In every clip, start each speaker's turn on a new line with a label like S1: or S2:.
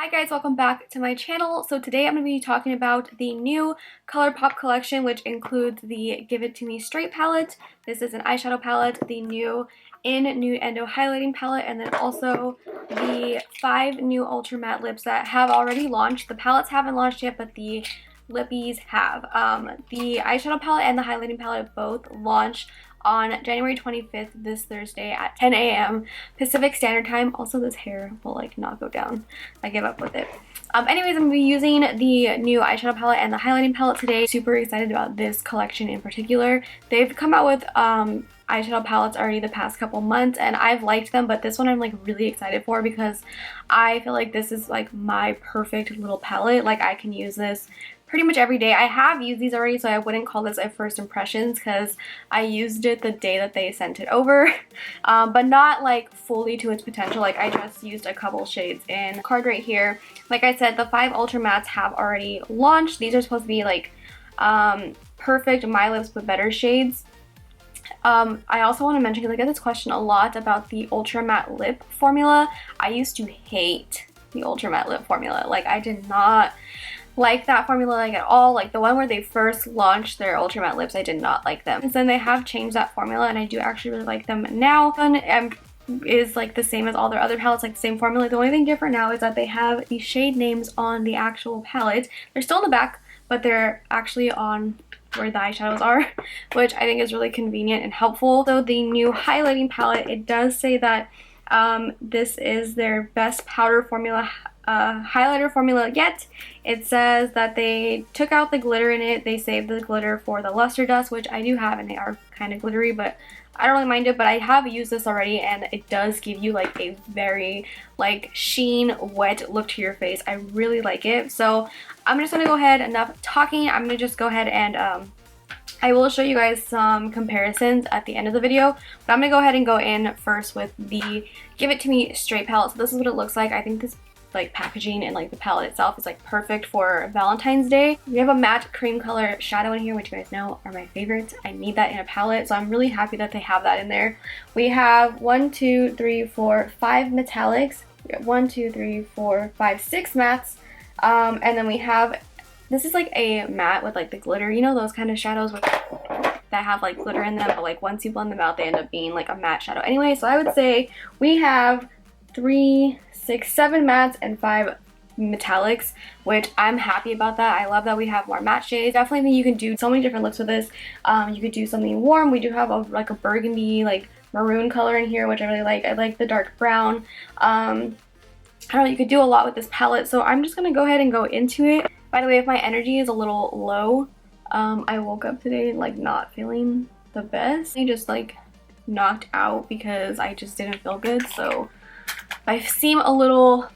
S1: Hi guys, welcome back to my channel. So today I'm going to be talking about the new Colourpop collection, which includes the Give It To Me Straight palette. This is an eyeshadow palette, the new In-Nude-Endo highlighting palette, and then also the 5 new ultra matte lips that have already launched. The palettes haven't launched yet, but the lippies have. The eyeshadow palette and the highlighting palette both launch on January 25th, this Thursday at 10 a.m. Pacific Standard Time. Also, this hair will like not go down. I give up with it. Anyways, I'm going to be using the new eyeshadow palette and the highlighting palette today. Super excited about this collection in particular. They've come out with eyeshadow palettes already the past couple months and I've liked them, but this one I'm like really excited for because I feel like this is like my perfect little palette. Like I can use this pretty much every day. I have used these already, so I wouldn't call this a first impressions because I used it the day that they sent it over, but not like fully to its potential. Like I just used a couple shades in the card right here. Like I said, the 5 ultra mattes have already launched. These are supposed to be like perfect My Lips But Better shades. I also want to mention, because I get this question a lot about the ultra matte lip formula. I used to hate the ultra matte lip formula. Like I did not like that formula like at all. Like the one where they first launched their ultra matte lips, I did not like them. Since then they have changed that formula and I do actually really like them now. And is like the same as all their other palettes, like the same formula. The only thing different now is that they have the shade names on the actual palette. They're still in the back, but they're actually on where the eyeshadows are, which I think is really convenient and helpful. So the new highlighting palette, it does say that this is their best powder formula highlighter formula yet. It says that they took out the glitter in it. They saved the glitter for the luster dust, which I do have, and they are kind of glittery, but I don't really mind it. But I have used this already and it does give you like a very like sheen wet look to your face. I really like it. So I'm just gonna go ahead, enough talking, I'm gonna just go ahead and I will show you guys some comparisons at the end of the video, but I'm gonna go ahead and go in first with the Give It To Me Straight palette. So this is what it looks like. I think this like packaging and like the palette itself is like perfect for Valentine's Day. We have a matte cream color shadow in here, which you guys know are my favorites. I need that in a palette, so I'm really happy that they have that in there. We have 1, 2, 3, 4, 5 metallics. We have 1, 2, 3, 4, 5, 6 mattes, and then we have, this is like a matte with like the glitter, you know, those kind of shadows with that have like glitter in them, but like once you blend them out they end up being like a matte shadow anyway. So I would say we have 3, 6, 7 mattes and 5 metallics, which I'm happy about that. I love that we have more matte shades. Definitely think you can do so many different looks with this. You could do something warm. We do have like a burgundy like maroon color in here, which I really like. I like the dark brown. I don't know, you could do a lot with this palette, so I'm just gonna go ahead and go into it. By the way, if my energy is a little low, I woke up today like not feeling the best. I just like knocked out because I just didn't feel good, so I seem a little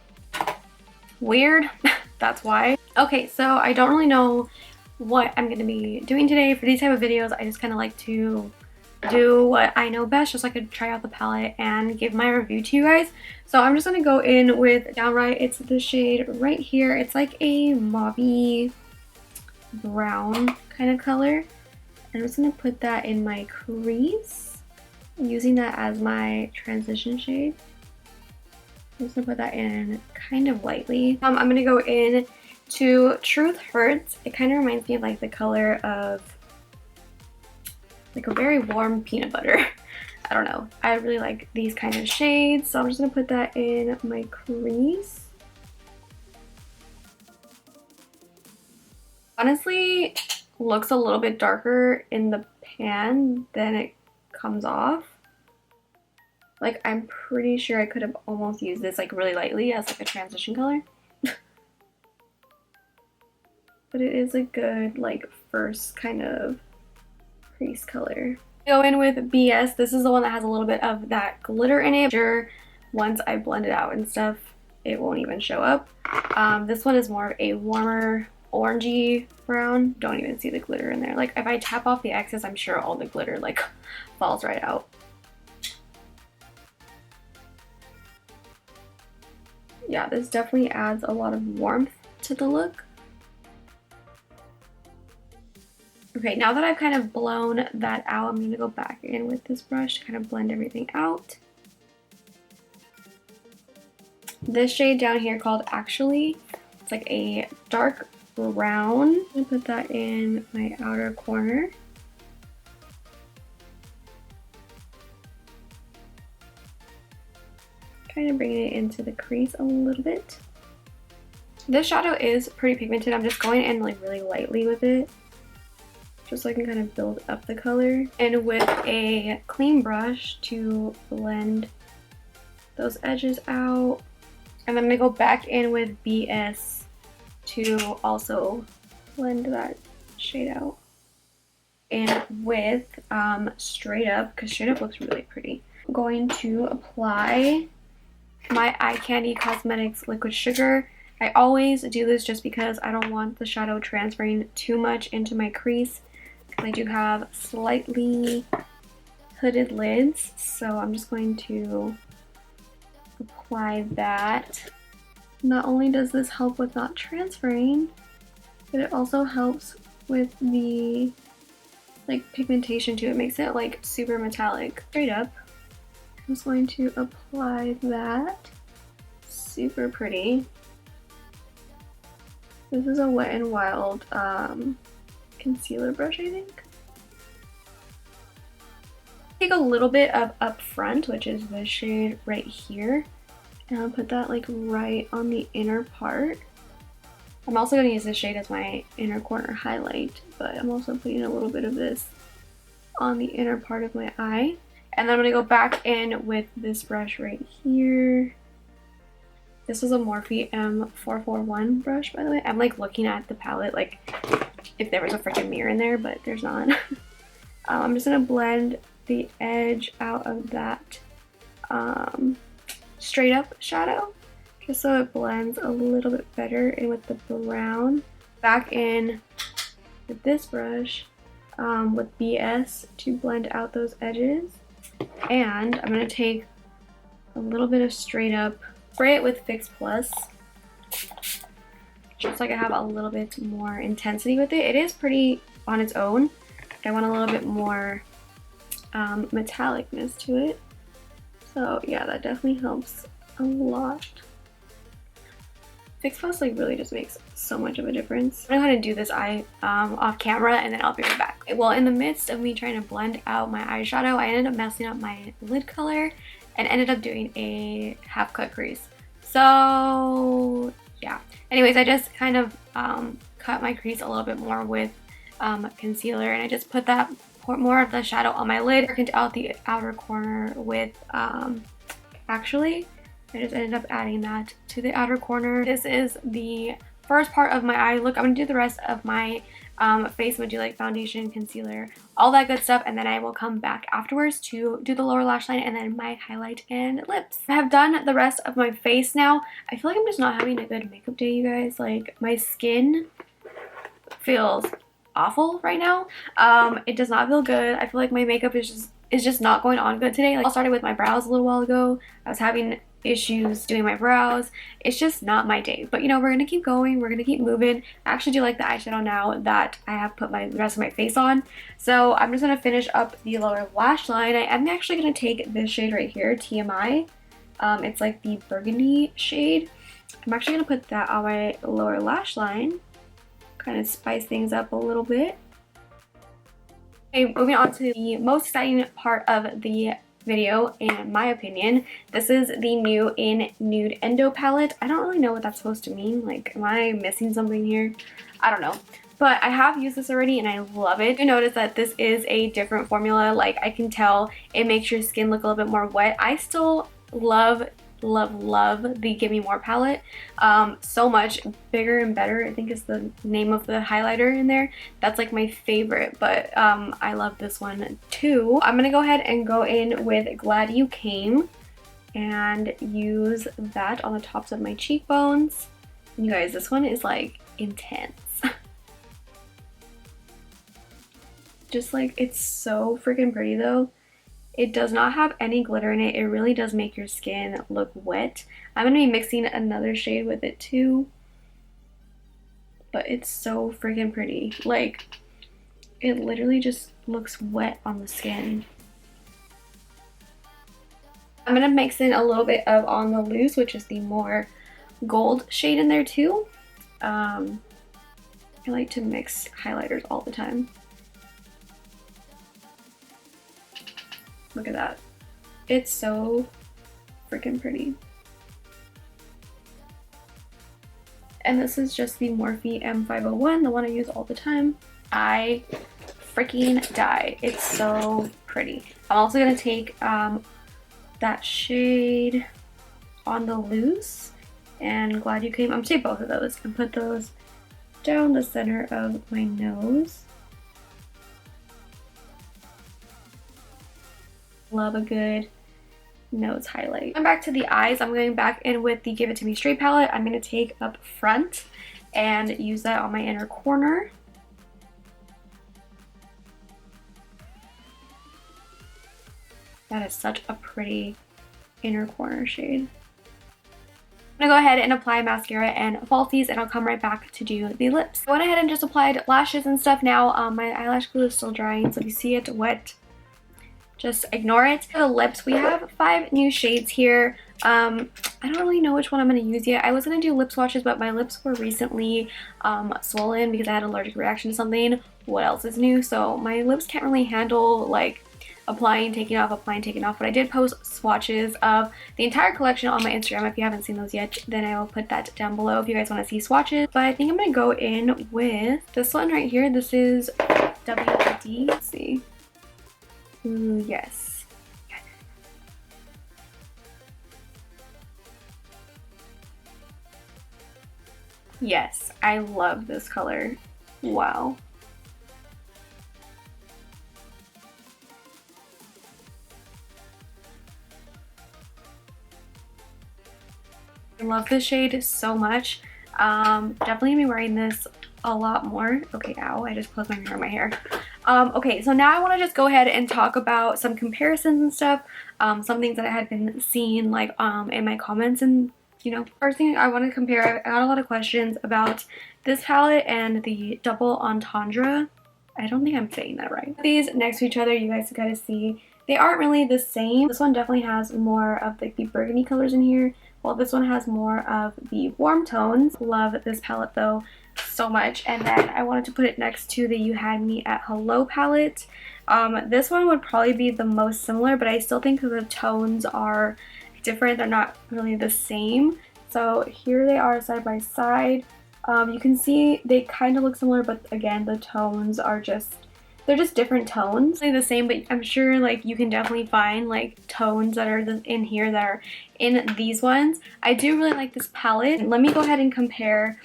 S1: weird. That's why. Okay, so I don't really know what I'm going to be doing today for these type of videos. I just kind of like to do what I know best, just so I could try out the palette and give my review to you guys. So I'm just going to go in with Downright. It's the shade right here. It's like a mauvey brown kind of color. I'm just going to put that in my crease, using that as my transition shade. I'm just gonna put that in kind of lightly. I'm gonna go in to Truth Hurts. It kind of reminds me of like the color of like a very warm peanut butter. I don't know. I really like these kind of shades, so I'm just gonna put that in my crease. Honestly, looks a little bit darker in the pan than it comes off. Like, I'm pretty sure I could have almost used this like really lightly as like a transition color. But it is a good like first kind of crease color. Go in with BS. This is the one that has a little bit of that glitter in it. Sure, once I blend it out and stuff, it won't even show up. This one is more of a warmer orangey brown. Don't even see the glitter in there. Like if I tap off the excess, I'm sure all the glitter like falls right out. Yeah, this definitely adds a lot of warmth to the look. Okay, now that I've kind of blown that out, I'm going to go back in with this brush to kind of blend everything out. this shade down here called Actually. It's like a dark brown. I'm gonna put that in my outer corner. Kind of bringing it into the crease a little bit. This shadow is pretty pigmented. I'm just going in like really lightly with it, just so I can kind of build up the color. And with a clean brush to blend those edges out. And I'm gonna go back in with BS to also blend that shade out. And with Straight Up, because Straight Up looks really pretty, I'm going to apply my Eye Candy Cosmetics Liquid Sugar. I always do this just because I don't want the shadow transferring too much into my crease. I do have slightly hooded lids, so I'm just going to apply that. Not only does this help with not transferring, but it also helps with the like pigmentation too. It makes it like super metallic. Straight Up, I'm just going to apply that. Super pretty. This is a Wet n Wild concealer brush, I think. Take a little bit of Up Front, which is this shade right here, and I'll put that like right on the inner part. I'm also going to use this shade as my inner corner highlight, but I'm also putting a little bit of this on the inner part of my eye. And then I'm going to go back in with this brush right here. This is a Morphe M441 brush, by the way. I'm like looking at the palette like if there was a freaking mirror in there, but there's not. I'm just going to blend the edge out of that Straight Up shadow, just so it blends a little bit better in with the brown. Back in with this brush with BS to blend out those edges. And I'm going to take a little bit of Straight Up, spray it with Fix Plus, just so I can have a little bit more intensity with it. It is pretty on its own. I want a little bit more metallicness to it. So yeah, that definitely helps a lot. Fix Plus like really just makes so much of a difference. I know how to do this eye off camera, and then I'll be right back. Well, in the midst of me trying to blend out my eyeshadow, I ended up messing up my lid color and ended up doing a half cut crease. So yeah. Anyways, I just kind of cut my crease a little bit more with concealer, and I just put that more of the shadow on my lid, darkened out the outer corner with Actually. I just ended up adding that to the outer corner. This is the first part of my eye look. I'm gonna do the rest of my face Would You Like foundation, concealer, all that good stuff, and then I will come back afterwards to do the lower lash line and then my highlight and lips. I have done the rest of my face now. I feel like I'm just not having a good makeup day, you guys. Like, my skin feels awful right now. It does not feel good. I feel like my makeup is just not going on good today. Like, I started with my brows a little while ago. I was having issues doing my brows. It's just not my day, but you know, we're gonna keep going, we're gonna keep moving. I actually do like the eyeshadow now that I have put the rest of my face on, so I'm just gonna finish up the lower lash line. I am actually gonna take this shade right here, TMI. It's like the burgundy shade. I'm actually gonna put that on my lower lash line, kind of spice things up a little bit. Okay, moving on to the most exciting part of the video, in my opinion. This is the new In-Nude-Endo palette. I don't really know what that's supposed to mean. Like, am I missing something here? I don't know. But I have used this already and I love it. You notice that this is a different formula. Like, I can tell it makes your skin look a little bit more wet. I still love the Give Me More palette so much. Bigger and Better, I think, is the name of the highlighter in there. That's like my favorite, but I love this one too. I'm gonna go ahead and go in with Glad You Came and use that on the tops of my cheekbones. And you guys, this one is like intense. Just like, it's so freaking pretty though. It does not have any glitter in it. It really does make your skin look wet. I'm going to be mixing another shade with it too. But it's so freaking pretty. Like, it literally just looks wet on the skin. I'm gonna mix in a little bit of On the Loose, which is the more gold shade in there too. I like to mix highlighters all the time. Look at that. It's so freaking pretty. And this is just the Morphe M501, the one I use all the time. I freaking die. It's so pretty. I'm also gonna take that shade On the Loose and Glad You Came. I'm gonna take both of those and put those down the center of my nose. Love a good nose highlight. I'm back to the eyes. I'm going back in with the Give It To Me Straight palette. I'm going to take up front and use that on my inner corner. That is such a pretty inner corner shade. I'm gonna go ahead and apply mascara and falsies, and I'll come right back to do the lips. I went ahead and just applied lashes and stuff now. My eyelash glue is still drying, so if you see it wet, just ignore it. For the lips, we have 5 new shades here. I don't really know which one I'm going to use yet. I was going to do lip swatches, but my lips were recently swollen because I had an allergic reaction to something. What else is new? So my lips can't really handle like applying, taking off, applying, taking off. But I did post swatches of the entire collection on my Instagram. If you haven't seen those yet, then I will put that down below if you guys want to see swatches. But I think I'm going to go in with this one right here. This is WD. Let's see. Ooh, yes. Yes, I love this color. Wow. I love this shade so much. Definitely gonna be wearing this a lot more. Okay, ow, I just closed my mirror in my hair. Okay, so now I want to just go ahead and talk about some comparisons and stuff, some things that I had been seeing like in my comments, and you know, first thing I want to compare, I got a lot of questions about this palette and the Double Entendre. I don't think I'm saying that right. These next to each other, you guys gotta see, they aren't really the same. This one definitely has more of like the burgundy colors in here, while this one has more of the warm tones. Love this palette though so much. And then I wanted to put it next to the You Had Me at Hello palette. This one would probably be the most similar, but I still think the tones are different. They're not really the same. So here they are side by side. You can see they kind of look similar, but again, the tones are just, they're just different tones. They're the same, but I'm sure like you can definitely find like tones that are in here that are in these ones. I do really like this palette. Let me go ahead and compare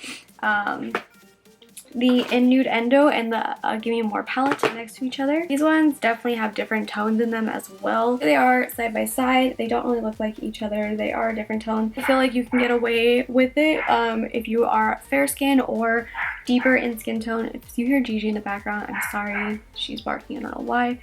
S1: the In-Nude-Endo and the Give Me More palette next to each other. These ones definitely have different tones in them as well. They are side by side. They don't really look like each other. They are different tones. I feel like you can get away with it if you are fair skin or deeper in skin tone. If you hear Gigi in the background, I'm sorry. She's barking. I don't know why.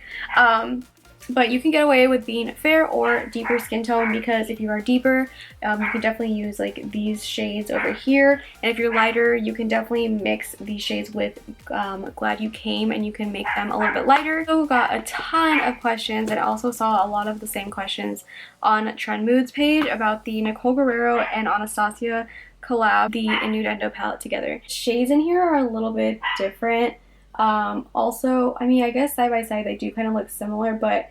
S1: But you can get away with being fair or deeper skin tone, because if you are deeper, you can definitely use like these shades over here. And if you're lighter, you can definitely mix these shades with Glad You Came, and you can make them a little bit lighter. So got a ton of questions, and I also saw a lot of the same questions on Trend Moods page about the Nicole Guerrero and Anastasia collab, the In-Nude-Endo palette together. Shades in here are a little bit different. Also, I mean, I guess side by side they do kind of look similar, but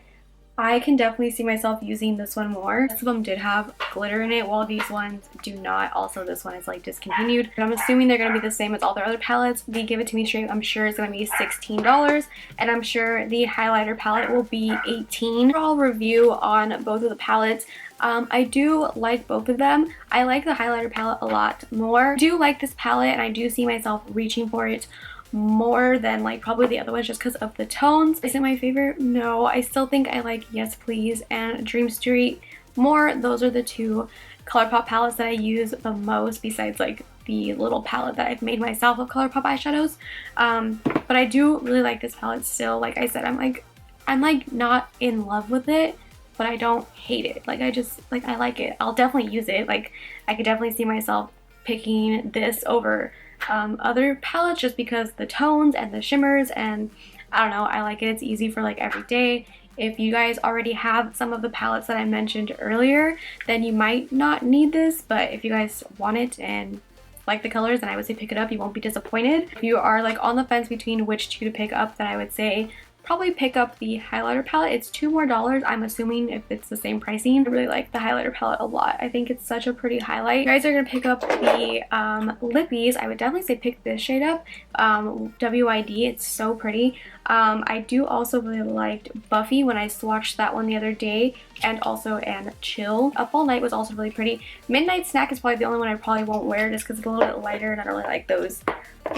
S1: I can definitely see myself using this one more. Most of them did have glitter in it, while these ones do not. Also, this one is like discontinued. And I'm assuming they're going to be the same as all their other palettes. The Give It To Me Straight, I'm sure, is going to be $16. And I'm sure the highlighter palette will be $18. Overall review on both of the palettes. I do like both of them. I like the highlighter palette a lot more. I do like this palette, and I do see myself reaching for it more than like probably the other ones just because of the tones. Is it my favorite? No. I still think I like Yes Please and Dream Street more. Those are the two Colourpop palettes that I use the most, besides like the little palette that I've made myself of Colourpop eyeshadows. But I do really like this palette still. Like I said, I'm like not in love with it, but I don't hate it. Like I just like, I like it. I'll definitely use it. Like I could definitely see myself picking this over other palettes just because the tones and the shimmers, and I don't know, I like it. It's easy for like every day. If you guys already have some of the palettes that I mentioned earlier, then you might not need this, but if you guys want it and like the colors, then I would say pick it up. You won't be disappointed. If you are like on the fence between which two to pick up, then I would say probably pick up the highlighter palette. It's $2 more, I'm assuming, if it's the same pricing. I really like the highlighter palette a lot. I think it's such a pretty highlight. If you guys are gonna pick up the lippies, I would definitely say pick this shade up, WID. It's so pretty. I do also really liked Buffy when I swatched that one the other day, and also Chill. Up All Night was also really pretty. Midnight Snack is probably the only one I probably won't wear just because it's a little bit lighter and I don't really like those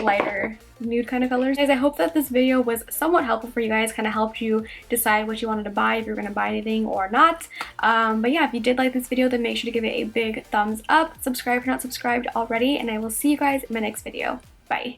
S1: lighter nude kind of colors. Guys, I hope that this video was somewhat helpful for you guys, kind of helped you decide what you wanted to buy, if you're going to buy anything or not. But yeah, if you did like this video, then make sure to give it a big thumbs up. Subscribe if you're not subscribed already, and I will see you guys in my next video. Bye.